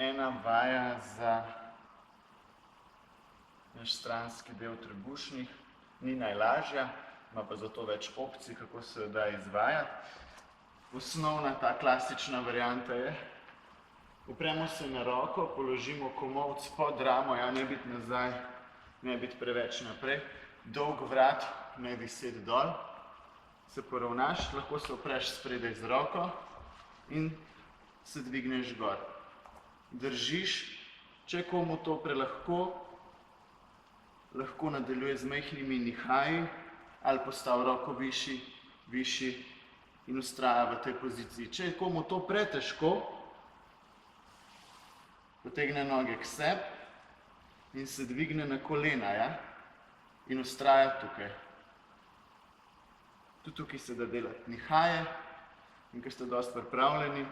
ena vaja za naš stranski del trebušnih. Ni najlažja, ima pa zato več opcij, kako se da izvajati. Osnovna, ta klasična varianta je, opremo se na roko, položimo komolc pod ramo, ja, ne biti nazaj, ne biti preveč naprej. Dolg vrat, ne viseti dol. Se poravnaš, lahko se opreš spredaj z roko in se dvigneš gor. Držiš, če komu to prelahko, lahko nadaljuje z majhnimi nihaji ali postavi roko višji in vztraja v tej poziciji. Če je komu to pretežko, potegne noge k sebi in se dvigne na kolena, ja? In vztraja tukaj. Tudi tukaj se da delati nihaje in ko ste dosti pripravljeni,